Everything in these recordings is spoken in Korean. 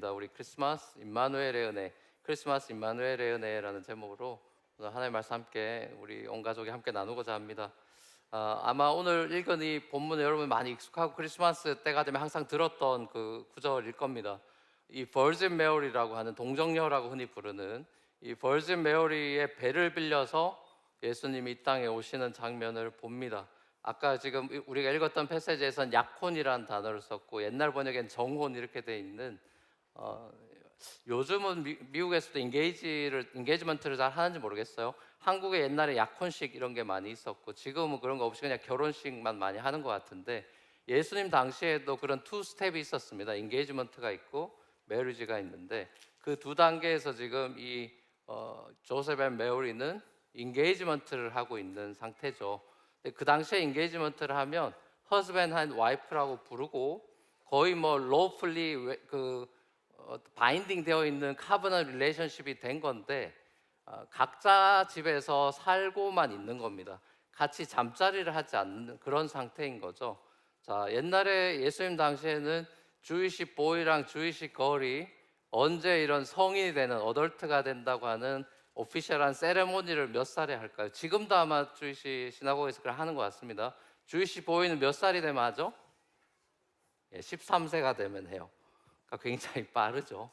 우리 크리스마스 임마누엘의 은혜, 크리스마스 임마누엘의 은혜라는 제목으로 오늘 하나님의 말씀 함께 우리 온 가족이 함께 나누고자 합니다. 아마 오늘 읽은 이 본문은 여러분 많이 익숙하고 크리스마스 때가 되면 항상 들었던 그 구절일 겁니다. 이 버진 메어리라고 하는 동정녀라고 흔히 부르는 이 버진 메어리의 배를 빌려서 예수님이 이 땅에 오시는 장면을 봅니다. 아까 지금 우리가 읽었던 패시지에서는 약혼이라는 단어를 썼고 옛날 번역엔 정혼 이렇게 돼 있는 요즘은 미국에서도 인게이지먼트를 잘 하는지 모르겠어요. 한국에 옛날에 약혼식 이런 게 많이 있었고 지금은 그런 거 없이 그냥 결혼식만 많이 하는 것 같은데 예수님 당시에도 그런 투 스텝이 있었습니다. 인게이지먼트가 있고 메리지가 있는데 그 두 단계에서 지금 이 조셉 앤 메리는 인게이지먼트를 하고 있는 상태죠. 그 당시에 인게이지먼트를 하면 허스밴드 앤 와이프라고 부르고 거의 뭐 로풀리 바인딩 되어 있는 카버넌 릴레이션십이 된 건데 각자 집에서 살고만 있는 겁니다. 같이 잠자리를 하지 않는 그런 상태인 거죠. 자, 옛날에 예수님 당시에는 주이시 보이랑 주이시 걸이 언제 이런 성인이 되는 어덜트가 된다고 하는 오피셜한 세레모니를 몇 살에 할까요? 지금도 아마 주이시 시나고그에서 그걸 하는 것 같습니다. 주이시 보이는 몇 살이 되면 하죠? 13세가 되면 해요. 그러니까 굉장히 빠르죠.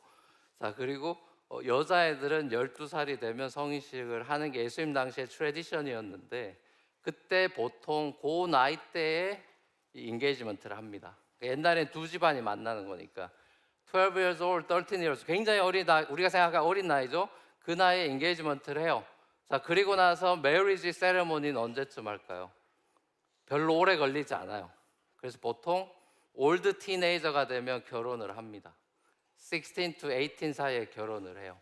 자, 그리고 여자애들은 12살이 되면 성인식을 하는 게 예수님 당시의 트레디션이었는데 그때 보통 그 나이 때에 인게이지먼트를 합니다. 옛날엔 두 집안이 만나는 거니까 12 years old, 13 years 굉장히 어린 나이, 우리가 생각하는 어린 나이죠. 그 나이에 인게이지먼트를 해요. 자, 그리고 나서 메리지 세레모니는 언제쯤 할까요? 별로 오래 걸리지 않아요. 그래서 보통 올드 티네이저가 되면 결혼을 합니다. 16 to 18 사이에 결혼을 해요.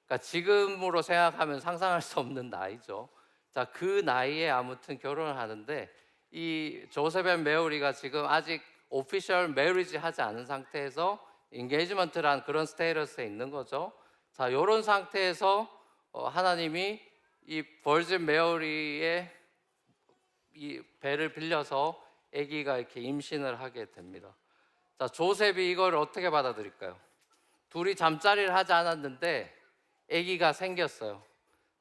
그러니까 지금으로 생각하면 상상할 수 없는 나이죠. 자, 그 나이에 아무튼 결혼을 하는데 이 조셉 앤 메리가 지금 아직 오피셜 메리지 하지 않은 상태에서 인게이지먼트란 그런 스테이터스에 있는 거죠. 자, 이런 상태에서 하나님이 이 버진 메리의 이 배를 빌려서 아기가 이렇게 임신을 하게 됩니다. 자, 조셉이 이걸 어떻게 받아들일까요? 둘이 잠자리를 하지 않았는데 아기가 생겼어요.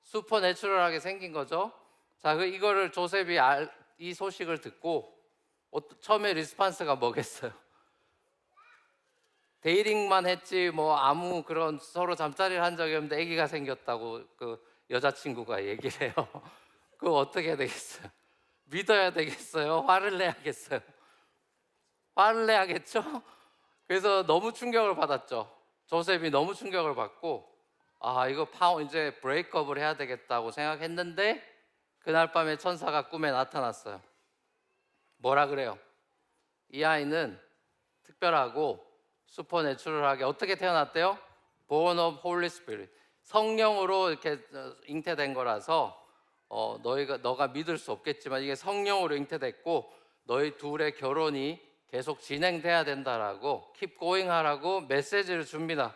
슈퍼내추럴하게 생긴 거죠. 자, 이거를 조셉이 이 소식을 듣고 처음에 리스판스가 뭐겠어요? 데이팅만 했지 뭐 아무 그런 서로 잠자리를 한 적이 없는데 아기가 생겼다고 그 여자친구가 얘기를 해요. 그거 어떻게 해야 되겠어요? 믿어야 되겠어요? 화를 내야겠어요? 화를 내야겠죠? 그래서 너무 충격을 받았죠. 조셉이 너무 충격을 받고 이거 이제 브레이크업을 해야 되겠다고 생각했는데 그날 밤에 천사가 꿈에 나타났어요. 뭐라 그래요? 이 아이는 특별하고 슈퍼내추럴하게 어떻게 태어났대요? Born of Holy Spirit. 성령으로 이렇게 잉태된 거라서 너가 믿을 수 없겠지만 이게 성령으로 잉태됐고 너희 둘의 결혼이 계속 진행돼야 된다라고 keep going 하라고 메시지를 줍니다.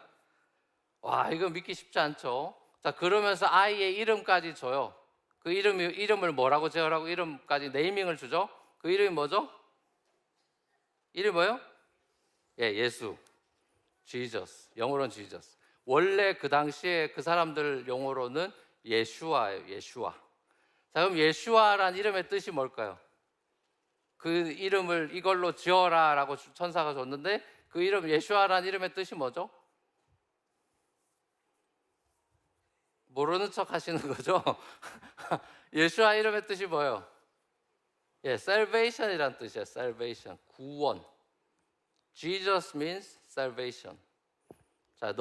와, 이거 믿기 쉽지 않죠. 자, 그러면서 아이의 이름까지 줘요. 그 이름을 뭐라고 지어라고 이름까지 네이밍을 주죠. 그 이름이 뭐죠? 이름이 뭐예요? 예수. Jesus. 영어로는 Jesus. 원래 그 당시에 그 사람들 용어로는 예슈아예요. 예슈아. 자, 그럼 예슈아란 이름의 뜻이 뭘까요? 그 이름을 이걸로 지어라 라고 천사가 줬는데 그 이름 예슈아란 이름의 뜻이 뭐죠? 모르는 척 하시는 거죠? 예슈아 이름의 뜻이 뭐예요? salvation이란 뜻이에요. salvation. 구원. Jesus means salvation. 자,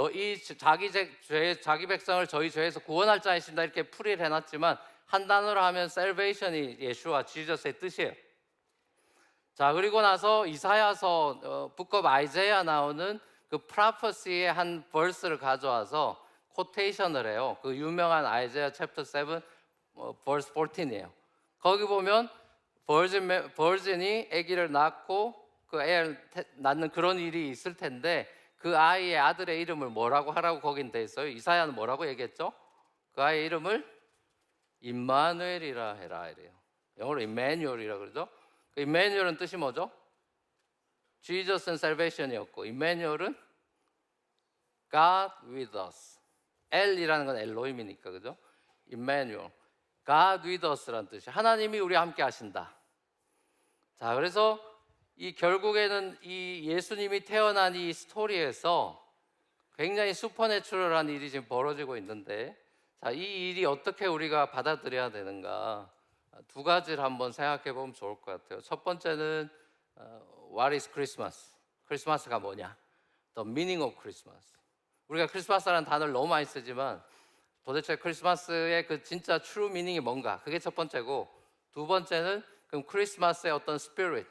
자기 백성을 저희 죄에서 구원할 자이신다 이렇게 풀이를 해놨지만 한 단어로 하면 salvation이 예수와 지저스의 뜻이에요. 자, 그리고 나서 이사야서 북업 아이자야 나오는 그 프로페시의 한 벌스를 가져와서 코테이션을 해요. 그 유명한 아이자야 챕터 7 벌스 14이에요. 거기 보면 버진이 아기를 낳고 그 애를 낳는 그런 일이 있을 텐데 그 아이의 아들의 이름을 뭐라고 하라고 거긴 돼 있어요. 이사야는 뭐라고 얘기했죠? 그 아이의 이름을 임마누엘이라 해라 이래요. 영어로 임마누엘이라 그러죠. 그 임마누엘은 뜻이 뭐죠? Jesus and Salvation이었고 임마누엘은 God with us. L이라는 건 엘로힘이니까, 그죠? Emmanuel. God with us라는 뜻이 하나님이 우리와 함께 하신다. 자, 그래서 이 결국에는 이 예수님이 태어난 이 스토리에서 굉장히 슈퍼내추럴한 일이 지금 벌어지고 있는데, 자, 이 일이 어떻게 우리가 받아들여야 되는가, 두 가지를 한번 생각해 보면 좋을 것 같아요. 첫 번째는 What is Christmas? 크리스마스가 뭐냐? The meaning of Christmas. 우리가 크리스마스라는 단어를 너무 많이 쓰지만 도대체 크리스마스의 그 진짜 true meaning이 뭔가? 그게 첫 번째고, 두 번째는 그럼 크리스마스의 어떤 spirit,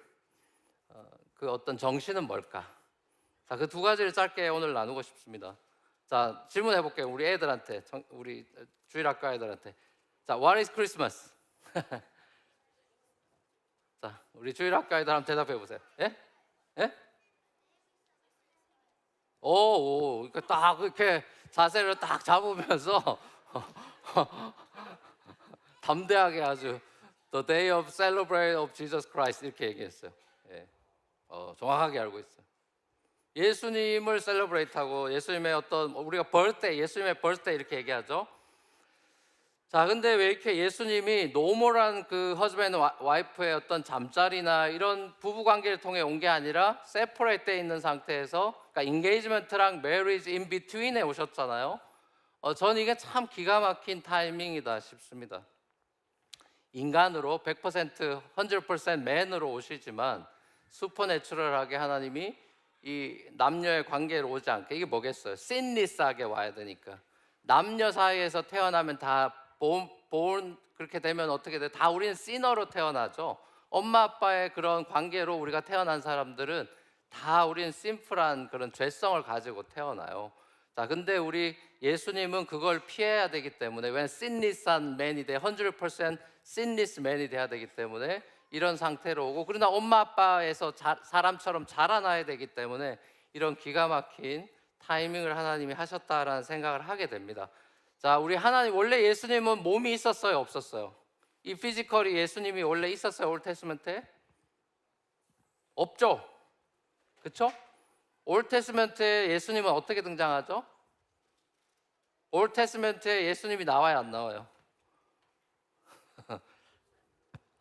그 어떤 정신은 뭘까? 자, 그 두 가지를 짧게 오늘 나누고 싶습니다. 자, 질문해 볼게요. 우리 애들한테, 우리 주일학교 애들한테. 자, What is Christmas? 자, 우리 주일학교 애들 한번 대답해 보세요. 예? 예? 오, 그러니까 딱 이렇게 자세를 딱 잡으면서 담대하게 아주 The day of celebration of Jesus Christ 이렇게 얘기했어요. 예. 정확하게 알고 있어요. 예수님을 셀러브레이트하고 예수님의 어떤 우리가 birthday, 예수님의 birthday 이렇게 얘기하죠. 자, 근데 왜 이렇게 예수님이 노멀한 그 허즈밴드 와이프의 어떤 잠자리나 이런 부부 관계를 통해 온 게 아니라 세퍼레이트 돼 있는 상태에서, 그러니까 인게이지먼트랑 메리지 인 비트윈에 오셨잖아요. 저는 이게 참 기가 막힌 타이밍이다 싶습니다. 인간으로 100%, 100% 맨으로 오시지만 슈퍼내추럴하게 하나님이 이 남녀의 관계로 오지 않게, 이게 뭐겠어요? 신리스하게 와야 되니까. 남녀 사이에서 태어나면 다 born 그렇게 되면 어떻게 돼? 다 우리는 시너로 태어나죠. 엄마 아빠의 그런 관계로 우리가 태어난 사람들은 다 우리는 심플한 그런 죄성을 가지고 태어나요. 자, 근데 우리 예수님은 그걸 피해야 되기 때문에, 왜 sinless한 man이 돼, 100% sinless man이 돼야 되기 때문에 이런 상태로 오고, 그러나 엄마 아빠에서 사람처럼 자라나야 되기 때문에 이런 기가 막힌 타이밍을 하나님이 하셨다라는 생각을 하게 됩니다. 자, 우리 하나님, 원래 예수님은 몸이 있었어요, 없었어요? 이 피지컬이 예수님이 원래 있었어요, 올테스먼트에? 없죠? 그렇죠? 올테스먼트에 예수님은 어떻게 등장하죠? 올테스먼트에 예수님이 나와요, 안 나와요?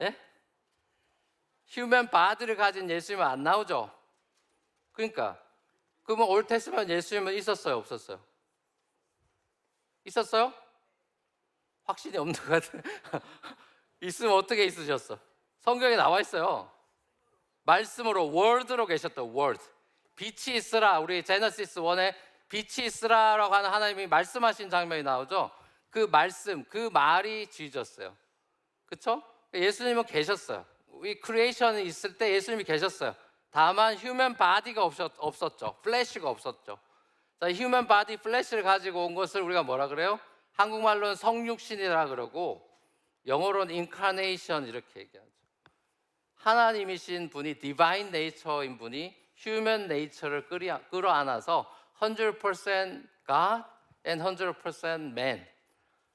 예? 휴먼 바디를 가진 예수님은 안 나오죠? 그러니까 그러면 올테스먼트 예수님은 있었어요, 없었어요? 있었어요? 확신이 없는 것 같아요. 있으면 어떻게 있으셨어? 성경에 나와 있어요. 말씀으로, 월드로 계셨다. 월드. 빛이 있으라. 우리 제너시스 1에 빛이 있으라라고 하는 하나님이 말씀하신 장면이 나오죠. 그 말씀, 그 말이 지졌어요. 그렇죠? 예수님은 계셨어요. 이 크리에이션이 있을 때 예수님이 계셨어요. 다만 휴먼 바디가 없었죠. 플래시가 없었죠. 자, 휴먼 바디 플래시를 가지고 온 것을 우리가 뭐라 그래요? 한국말로는 성육신이라 그러고 영어로는 incarnation 이렇게 얘기하죠. 하나님이신 분이, 디바인 네이처인 분이 휴먼 네이처를 끌어안아서 100% God and 100% man,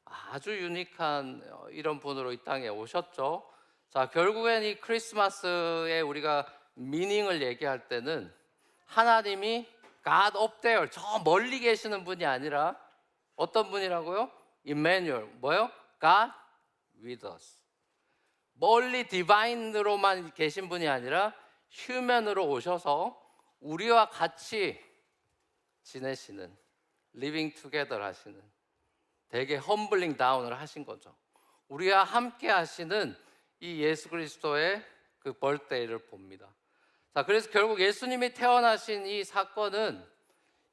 아주 유니크한 이런 분으로 이 땅에 오셨죠. 자, 결국엔 이 크리스마스에 우리가 미닝을 얘기할 때는 하나님이 God up there, 저 멀리 계시는 분이 아니라 어떤 분이라고요? Emmanuel, 뭐요? God with us. 멀리 디바인으로만 계신 분이 아니라 휴먼으로 오셔서 우리와 같이 지내시는, living together 하시는, 되게 험블링 다운을 하신 거죠. 우리와 함께 하시는 이 예수 그리스도의 그 벌데이를 봅니다. 자, 그래서 결국 예수님이 태어나신 이 사건은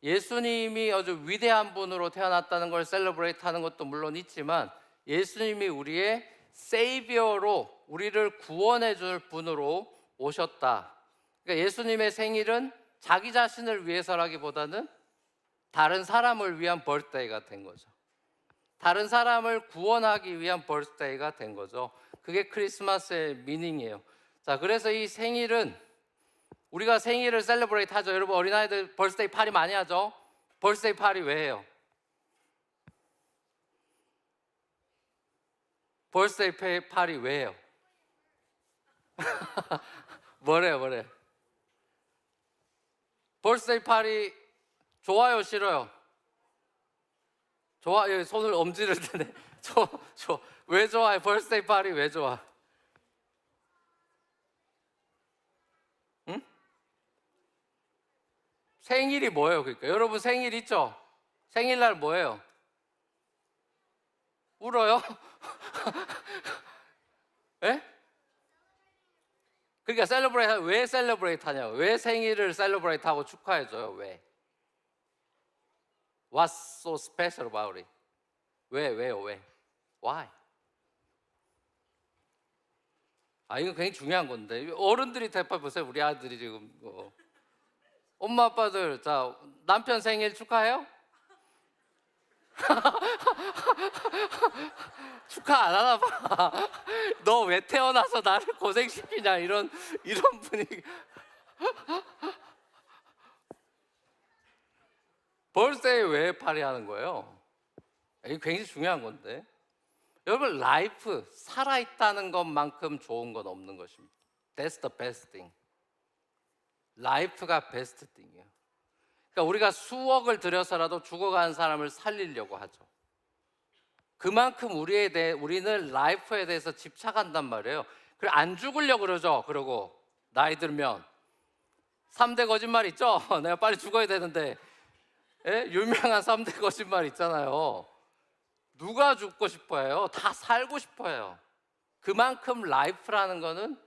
예수님이 아주 위대한 분으로 태어났다는 걸 셀러브레이트 하는 것도 물론 있지만, 예수님이 우리의 세이비어로 우리를 구원해 줄 분으로 오셨다. 그러니까 예수님의 생일은 자기 자신을 위해서라기보다는 다른 사람을 위한 벌데이가 된 거죠. 다른 사람을 구원하기 위한 벌데이가 된 거죠. 그게 크리스마스의 미닝이에요. 자, 그래서 이 생일은, 우리가 생일을 셀러브레이트 하죠. 여러분, 어린아이들 벌스데이 파티 많이 하죠. 벌스데이 파티 왜 해요? 벌스데이 파티 왜 해요? 뭐래요? 벌스데이 파티 좋아요, 싫어요? 좋아. 예, 손을 엄지를 드네. 왜 좋아해? 벌스데이 파리 왜 좋아? 응? 생일이 뭐예요? 그러니까 여러분 생일 있죠? 생일날 뭐예요? 울어요? 예? 그러니까 셀러브레이트 왜 셀러브레이트 하냐고. 왜 생일을 셀러브레이트 하고 축하해 줘요? 왜? What's so special about it? 왜요? 왜? Why? 아, 이거 굉장히 중요한 건데. 어른들이 대파 보세요. 우리 아들이 지금 엄마 아빠들 자 남편 생일 축하해요? 축하 안 하나 봐. 너 왜 태어나서 나를 고생시키냐 이런 분위기. 벌스데이 왜 파리하는 거예요? 이게 굉장히 중요한 건데. 여러분 라이프 살아있다는 것만큼 좋은 건 없는 것입니다. That's the best thing. 라이프가 베스트 띵이에요. 그러니까 우리가 수억을 들여서라도 죽어가는 사람을 살리려고 하죠. 그만큼 우리는 라이프에 대해서 집착한단 말이에요. 그래 안 죽으려고 그러죠. 그러고 나이 들면 3대 거짓말 있죠. 내가 빨리 죽어야 되는데. 예? 유명한 3대 거짓말 있잖아요. 누가 죽고 싶어해요? 다 살고 싶어해요. 그만큼 라이프라는 거는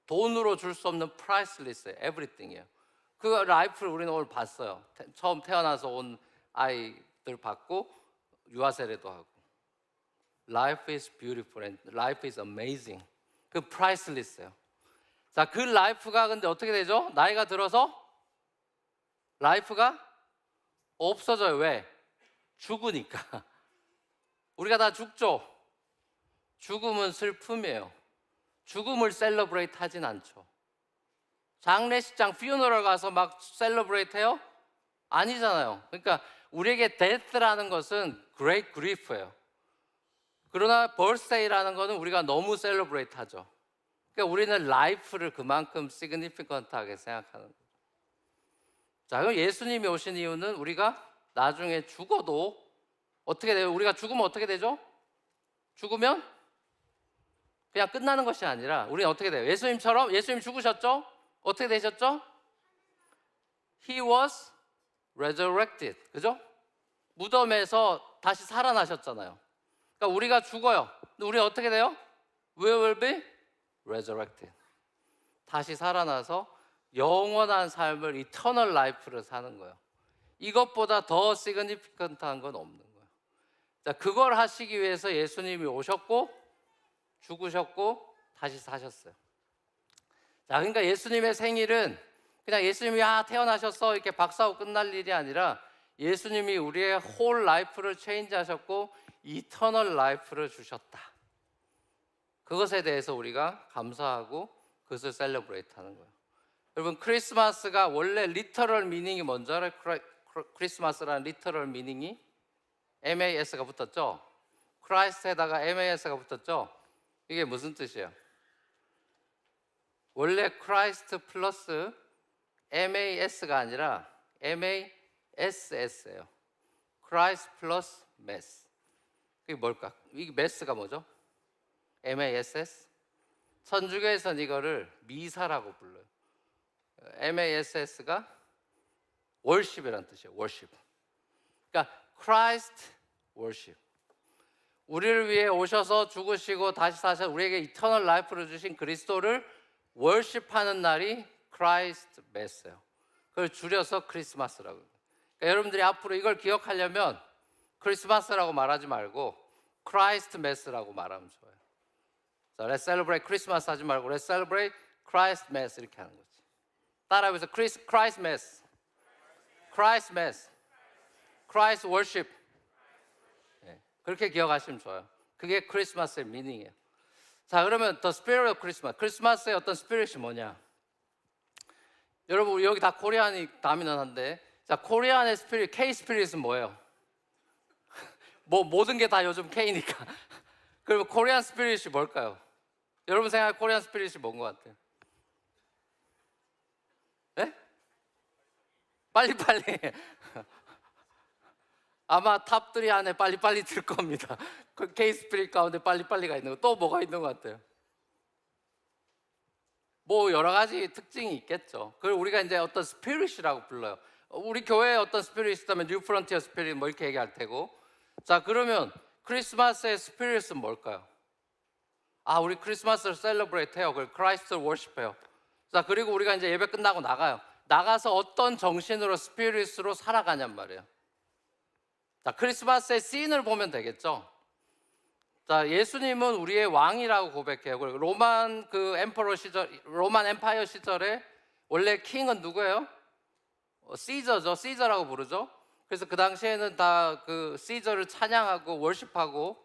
돈으로 줄 수 없는 프라이슬리스예요. 에브리띵이에요. 그 라이프를 우리는 오늘 봤어요. 처음 태어나서 온 아이들 봤고 유아 세례도 하고. Life is beautiful and life is amazing. 그 프라이슬리스예요. 자, 그 라이프가 근데 어떻게 되죠? 나이가 들어서 라이프가 없어져요. 왜? 죽으니까. 우리가 다 죽죠. 죽음은 슬픔이에요. 죽음을 셀러브레이트 하진 않죠. 장례식장 퓨너럴 가서 막 셀러브레이트 해요? 아니잖아요. 그러니까 우리에게 데스라는 것은 great grief예요. 그러나 birthday라는 것은 우리가 너무 셀러브레이트 하죠. 그러니까 우리는 라이프를 그만큼 시그니피컨트하게 생각하는 거죠. 자, 그럼 예수님이 오신 이유는 우리가 나중에 죽어도 어떻게 돼요? 우리가 죽으면 어떻게 되죠? 죽으면 그냥 끝나는 것이 아니라 우리는 어떻게 돼요? 예수님 죽으셨죠? 어떻게 되셨죠? He was resurrected. 그죠? 무덤에서 다시 살아나셨잖아요. 그러니까 우리가 죽어요. 근데 우리 어떻게 돼요? We will be resurrected. 다시 살아나서 영원한 삶을 eternal life를 사는 거예요. 이것보다 더 significant한 건 없는 거예요. 자, 그걸 하시기 위해서 예수님이 오셨고 죽으셨고 다시 사셨어요. 자, 그러니까 예수님의 생일은 그냥 예수님이 태어나셨어 이렇게 박수하고 끝날 일이 아니라 예수님이 우리의 whole life를 체인지하셨고 eternal life를 주셨다. 그것에 대해서 우리가 감사하고 그것을 셀러브레이트 하는 거예요. 여러분 크리스마스가 원래 리터럴 미닝이 뭔지 알아요? 크리스마스라는 리터럴 미닝이 MAS가 붙었죠? 크라이스트에다가 MAS가 붙었죠? 이게 무슨 뜻이에요? 원래 크라이스트 플러스 MAS가 아니라 MASS예요. 크라이스트 플러스 메스. 그게 뭘까? 이 메스가 뭐죠? MASS? 천주교에서는 이거를 미사라고 불러요. MASS가 월십이라는 뜻이에요. 월십. 그러니까 Christ worship. 우리를 위해 오셔서 죽으시고 다시 사셔 우리에게 이터널 라이프를 주신 그리스도를 월십하는 날이 크라이스트 메스예요. 그걸 줄여서 크리스마스라고. 그러니까 여러분들이 앞으로 이걸 기억하려면 크리스마스라고 말하지 말고 크라이스트 메스라고 말하면 좋아요. 자, Let's celebrate Christmas 하지 말고 Let's celebrate Christ Mass 이렇게 하는 거지. 따라해보세요. Christ Mass, Christ Mass, Christ Worship. 네, 그렇게 기억하시면 좋아요. 그게 크리스마스의 미닝이에요. 자, 그러면 The Spirit of Christmas. 크리스마스의 어떤 스피릿이 뭐냐? 여러분 여기 다 코리안이 다미넌한데, 자, 코리안의 스피릿, K 스피릿은 뭐예요? 뭐 모든 게 다 요즘 K니까. 그러면 코리안 스피릿이 뭘까요? 여러분 생각에 코리안 스피릿이 뭔 것 같아요? 네? 빨리빨리. 아마 탑3 안에 빨리빨리 들 겁니다. 그 K-스피릿 가운데 빨리빨리가 있는 거. 또 뭐가 있는 것 같아요? 뭐 여러 가지 특징이 있겠죠. 그걸 우리가 이제 어떤 스피릿이라고 불러요. 우리 교회에 어떤 스피릿이 있다면 뉴 프론티어 스피릿 뭐 이렇게 얘기할 테고. 자, 그러면 크리스마스의 스피릿은 뭘까요? 아, 우리 크리스마스를 셀러브레이트 해요. 그걸 크라이스트를 워십해요. 자, 그리고 우리가 이제 예배 끝나고 나가요. 나가서 어떤 정신으로 스피릿으로 살아가냔 말이에요. 자, 크리스마스의 씬을 보면 되겠죠. 자, 예수님은 우리의 왕이라고 고백해요. 그리고 로만 엠퍼러 시절, 로만 엠파이어 시절에 원래 킹은 누구예요? 시저죠. 시저라고 부르죠. 그래서 그 당시에는 다 그 시저를 찬양하고 월십하고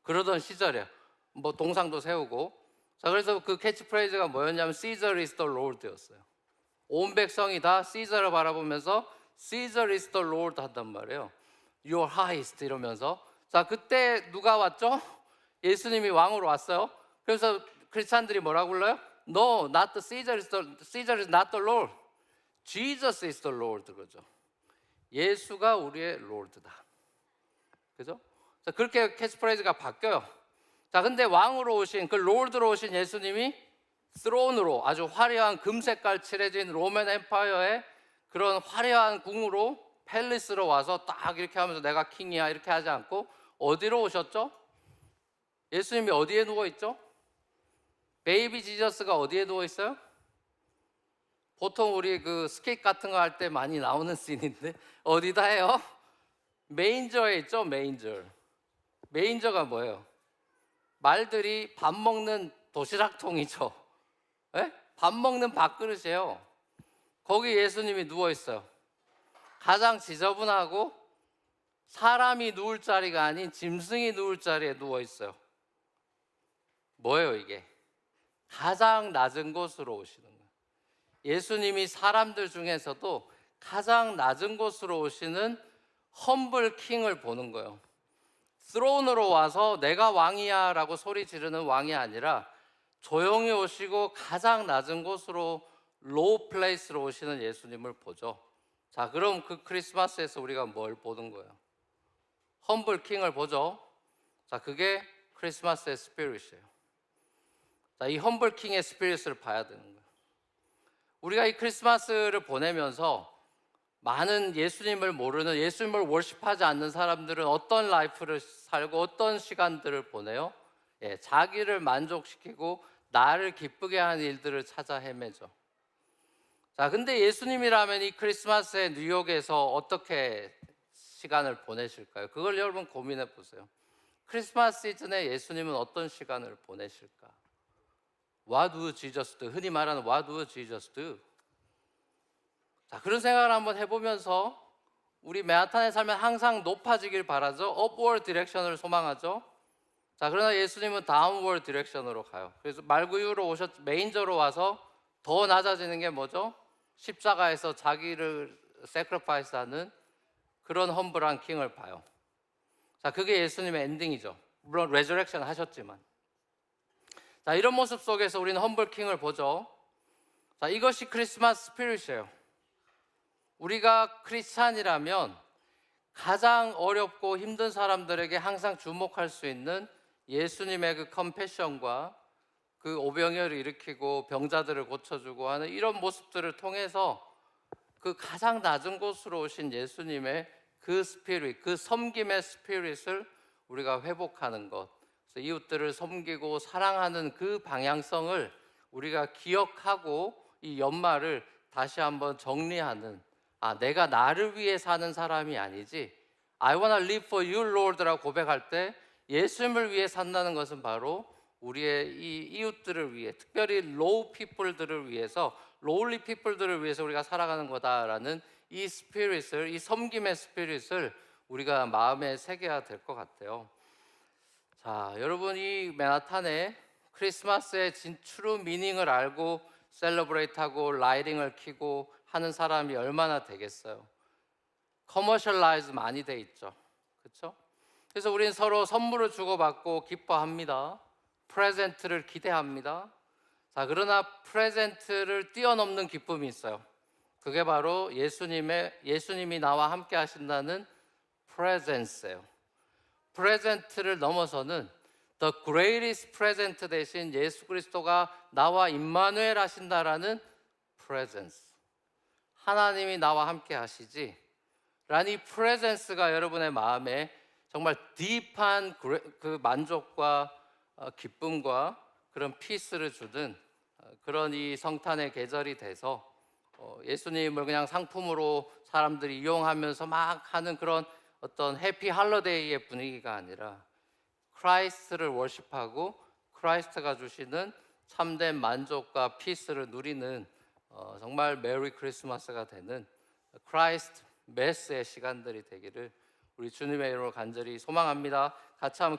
그러던 시절이에요. 뭐 동상도 세우고. 자, 그래서 그 캐치프레이즈가 뭐였냐면 Caesar is the Lord였어요. 온 백성이 다 시저를 바라보면서 Caesar is the Lord 한단 말이에요. Your highest 이러면서. 자, 그때 누가 왔죠? 예수님이 왕으로 왔어요. 그래서 크리스찬들이 뭐라고 불러요? No, not the Caesar is not the Lord. Jesus is the Lord 그러죠. 예수가 우리의 롤드다. 그죠? 자, 그렇게 캐치프레이즈가 바뀌어요. 자, 근데 왕으로 오신 그 롤드로 오신 예수님이 스론으로 아주 화려한 금색깔 칠해진 로맨 엠파이어의 그런 화려한 궁으로 팰리스로 와서 딱 이렇게 하면서 내가 킹이야 이렇게 하지 않고 어디로 오셨죠? 예수님이 어디에 누워 있죠? 베이비 지저스가 어디에 누워 있어요? 보통 우리 그 스케이트 같은 거 할 때 많이 나오는 씬인데 어디다 해요? 메인저에 있죠. 메인저. 메인저가 뭐예요? 말들이 밥 먹는 도시락통이죠. 예? 밥 먹는 밥그릇이에요. 거기 예수님이 누워 있어요. 가장 지저분하고 사람이 누울 자리가 아닌 짐승이 누울 자리에 누워 있어요. 뭐예요 이게? 가장 낮은 곳으로 오시는 거예요. 예수님이 사람들 중에서도 가장 낮은 곳으로 오시는 험블 킹을 보는 거예요. 스론으로 와서 내가 왕이야 라고 소리 지르는 왕이 아니라 조용히 오시고 가장 낮은 곳으로 로우 플레이스로 오시는 예수님을 보죠. 자, 그럼 그 크리스마스에서 우리가 뭘 보는 거예요? 험블 킹을 보죠. 자, 그게 크리스마스의 스피릿이에요. 자, 이 험블 킹의 스피릿을 봐야 되는 거예요. 우리가 이 크리스마스를 보내면서 많은 예수님을 모르는, 예수님을 월십하지 않는 사람들은 어떤 라이프를 살고 어떤 시간들을 보내요? 예, 자기를 만족시키고 나를 기쁘게 하는 일들을 찾아 헤매죠. 자, 근데 예수님이라면 이 크리스마스에 뉴욕에서 어떻게 시간을 보내실까요? 그걸 여러분 고민해 보세요. 크리스마스 시즌에 예수님은 어떤 시간을 보내실까? What would Jesus do? 흔히 말하는 What would Jesus do? 자, 그런 생각을 한번 해보면서 우리 맨하탄에 살면 항상 높아지길 바라죠. upward direction을 소망하죠. 자, 그러나 예수님은 downward direction으로 가요. 그래서 말구유로 메인저로 와서 더 낮아지는 게 뭐죠? 십자가에서 자기를 sacrifice하는 그런 험블한 킹을 봐요. 자, 그게 예수님의 엔딩이죠. 물론 resurrection 하셨지만. 자, 이런 모습 속에서 우리는 험블 킹을 보죠. 자, 이것이 크리스마스 스피릿이에요. 우리가 크리스찬이라면 가장 어렵고 힘든 사람들에게 항상 주목할 수 있는 예수님의 그 컴패션과 그 오병이어를 일으키고 병자들을 고쳐주고 하는 이런 모습들을 통해서 그 가장 낮은 곳으로 오신 예수님의 그 스피릿, 그 섬김의 스피릿을 우리가 회복하는 것, 그래서 이웃들을 섬기고 사랑하는 그 방향성을 우리가 기억하고 이 연말을 다시 한번 정리하는, 아, 내가 나를 위해 사는 사람이 아니지 I wanna live for you, Lord라고 고백할 때 예수님을 위해 산다는 것은 바로 우리의 이 이웃들을 위해, 특별히 low people들을 위해서, lowly people들을 위해서 우리가 살아가는 거다라는 이 스피릿을, 이 섬김의 스피릿을 우리가 마음에 새겨야 될 것 같아요. 자, 여러분, 이 맨하탄에 크리스마스의 트루 미닝을 알고 셀러브레이트하고 라이팅을 켜고 하는 사람이 얼마나 되겠어요? 커머셜라이즈 많이 돼 있죠. 그렇죠? 그래서 우리는 서로 선물을 주고받고 기뻐합니다. 프레젠트를 기대합니다. 자, 그러나 프레젠트를 뛰어넘는 기쁨이 있어요. 그게 바로 예수님이 나와 함께 하신다는 presence예요. 프레젠트를 넘어서는 the greatest present 대신 예수 그리스도가 나와 임마누엘 하신다라는 presence. 하나님이 나와 함께 하시지 라는 이 presence가 여러분의 마음에 정말 딥한 그 만족과 기쁨과 그런 피스를 주는 그런 이 성탄의 계절이 돼서 예수님을 그냥 상품으로 사람들이 이용하면서 막 하는 그런 어떤 해피 할러데이의 분위기가 아니라 크라이스트를 월십하고 크라이스트가 주시는 참된 만족과 피스를 누리는 정말 메리 크리스마스가 되는 크라이스트 메스의 시간들이 되기를 우리 주님의 이름으로 간절히 소망합니다. 같이 한번